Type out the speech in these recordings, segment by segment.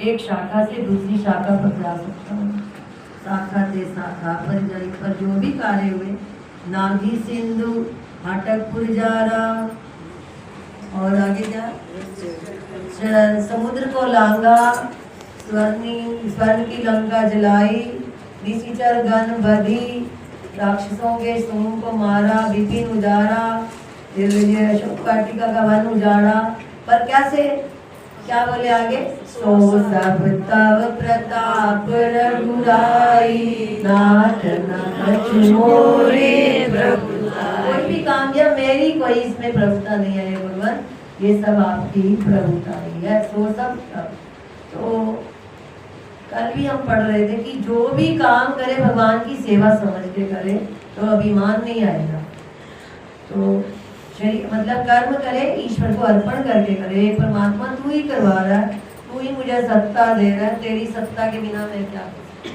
एक शाखा से दूसरी शाखा पर जा सकता हूँ। शाखा से शाखा पर जाई पर जो भी कार्य हुए, नागी सिंधु हाटकपुर जा रहा और आगे जा समुद्र को लांगा, स्वर्ण की लंका जलाई, निशिचर गण बधी, राक्षसों के समूह को मारा, विपिन उजाड़ा, अशोक वाटिका का वन उजाड़ा। पर कैसे, क्या बोले आगे, सो सब तव प्रताप रघुराई, नाथ नाथ मोरे प्रभुताई। कोई भी काम या मेरी कोई इसमें प्रभुता नहीं है भगवान, ये सब आपकी प्रभुताई है। सो सब तव, तो कल भी हम पढ़ रहे थे कि जो भी काम करे भगवान की सेवा समझ के करे तो अभिमान नहीं आएगा। तो मतलब कर्म करे ईश्वर को अर्पण करके करे, परमात्मा तू ही करवा रहा है, तू ही मुझे सत्ता दे रहा है, तेरी सत्ता के बिना मैं क्या कर सकती।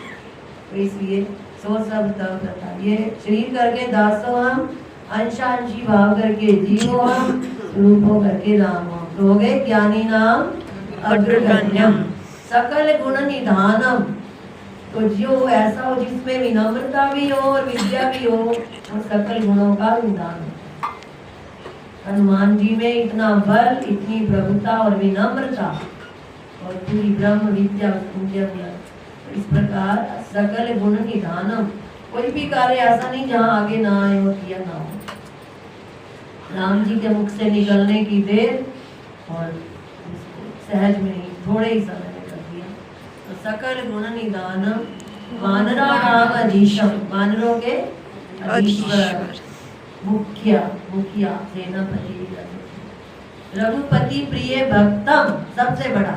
तो इसलिए सो सब तब प्रता, ये शरीर करके दासो हम, अंशांशी भाव करके जीवो हम, रूपो करके राम हम। तो हो गए ज्ञानी नाम अग्रगण्यम, सकल गुण निधानम। तो जो ऐसा हो जिसमें विनम्रता भी हो और विद्या भी हो, वो सकल गुणों का निधान हो। हनुमान जी में इतना बल, इतनी प्रभुता और विनम्रता और पूरी ब्रह्म विद्या उनके अंदर। इस प्रकार सकल गुण निधानम, कोई भी कार्य ऐसा नहीं जहाँ आगे ना आए हो किया ना हो। राम जी के मुख से निकलने की देर और सहज में ही थोड़े ही समय में कर दिया। तो सकल गुण निधानम, वानरा नाम अधीशम, वानरों के अधीश्वर, मुखिया सेनापति, रघुपति प्रिय भक्तम, सबसे बड़ा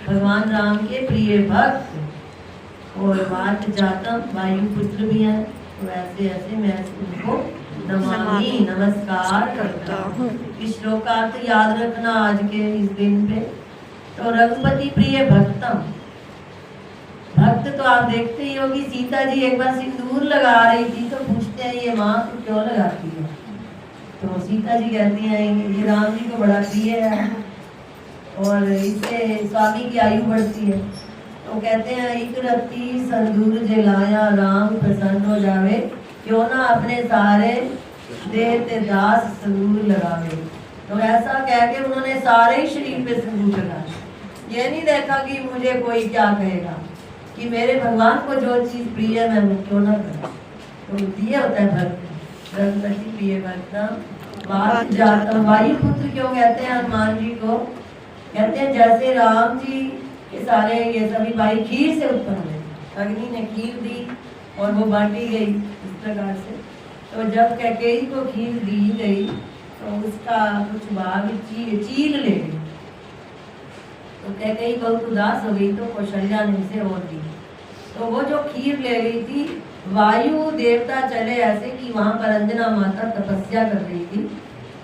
भगवान राम के प्रिय भक्त, और वात जातम, वायु पुत्र भी है। तो ऐसे ऐसे मैं उनको नमामि, नमस्कार करता हूँ। इस श्लोकार्थ याद रखना आज के इस दिन पे। तो रघुपति प्रिय भक्तम, भक्त तो आप देखते ही होगी, सीता जी एक बार सिंदूर लगा रही थी तो पूछते हैं ये माँ तू क्यों लगाती है। तो सीता जी कहती हैं ये राम जी को बड़ा प्रिय है और इससे स्वामी की आयु बढ़ती है। तो कहते हैं एक रत्ती संदूर जलाया, राम प्रसन्न हो जावे, क्यों ना अपने सारे देते दास संदूर लगावे। तो ऐसा कह के उन्होंने सारे ही शरीर पे संदूर लगाया। ये नहीं देखा कि मुझे कोई क्या कहेगा, कि मेरे भगवान को जो चीज प्रिय है मैं वो क्यों ना करूं। तो ये होता है भक्त, रघुपति प्रिय भक्त। वात जातम, वायु पुत्र क्यों कहते हैं हनुमान जी को, कहते हैं जैसे राम जी के सारे ये सभी भाई खीर से उत्पन्न हुए, अग्नि ने खीर दी और वो बांटी गई इस प्रकार से। तो जब कैकेयी को खीर दी गई तो उसका कुछ भाग चील ले गई। तो कैकेयी बहुत उदास हो गई तो कौशल्या ने उसे और दी। तो वो जो खीर ले गई थी, वायु देवता चले ऐसे कि वहां पर अंजना माता तपस्या कर रही थी।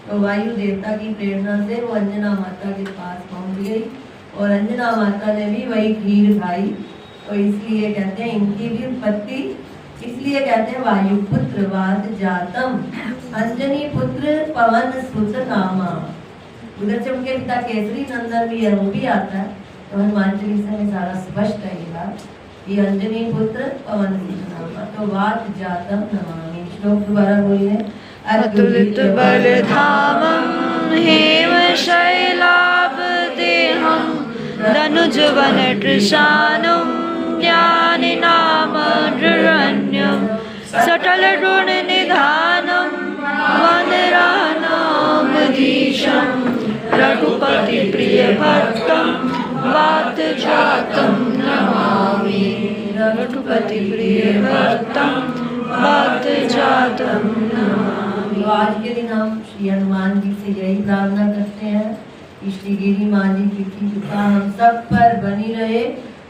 तो वायु देवता की प्रेरणा से वो अंजना माता के पास पहुंच गई और अंजना माता ने भी वही खीर खाई। तो इसलिए कहते हैं इनकी भी उत्पत्ति, इसलिए कहते हैं वायु पुत्र वात जातम, अंजनी पुत्र पवन सुत नामा। उधर से उनके पिता केसरी नंदन भी है, वो भी आता है। तो हनुमान चालीसा में सारा स्पष्ट है ये बात, ये अंजनी पुत्र पवन सुत नामा। तो वात जातम नमामि। श्लोक दोबारा बोलिए। अतुलित बल धामं हेम शैलाब्देहं, धनुज वन कृशानं, ज्ञानि नाम दृढन्यं, सटल गुण निधानं, वनरानामधीशं, रघुपति प्रिय भक्तं, वात जातं नमामि। रघुपति प्रिय भक्तं, वात जातं नमामि। तो आज के दिन हम श्री हनुमान जी से यही प्रार्थना करते हैं कि श्री गिरी माँ जी की कृपा हम सब पर बनी रहे।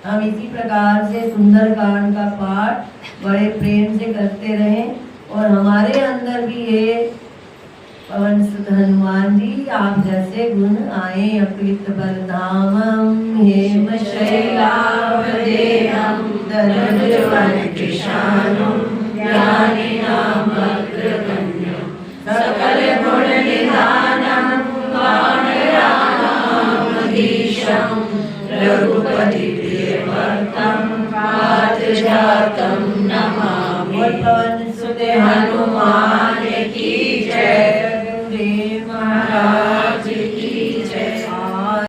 हम इसी प्रकार से सुंदर कांड का पाठ बड़े प्रेम से करते रहें और हमारे अंदर भी ये पवन सुत हनुमान जी आप जैसे गुण आए। अकृत बल धामम हेम शैलाब्देहं, धनुज वन कृशानं, ज्ञानि नाम अग्रगण्यं, सकल गुण निधानं, वानराणामधीशं, रघुपति प्रिय भक्तं वात जातं नमामि। बोल पवन सुत हनुमान की जय। महाराज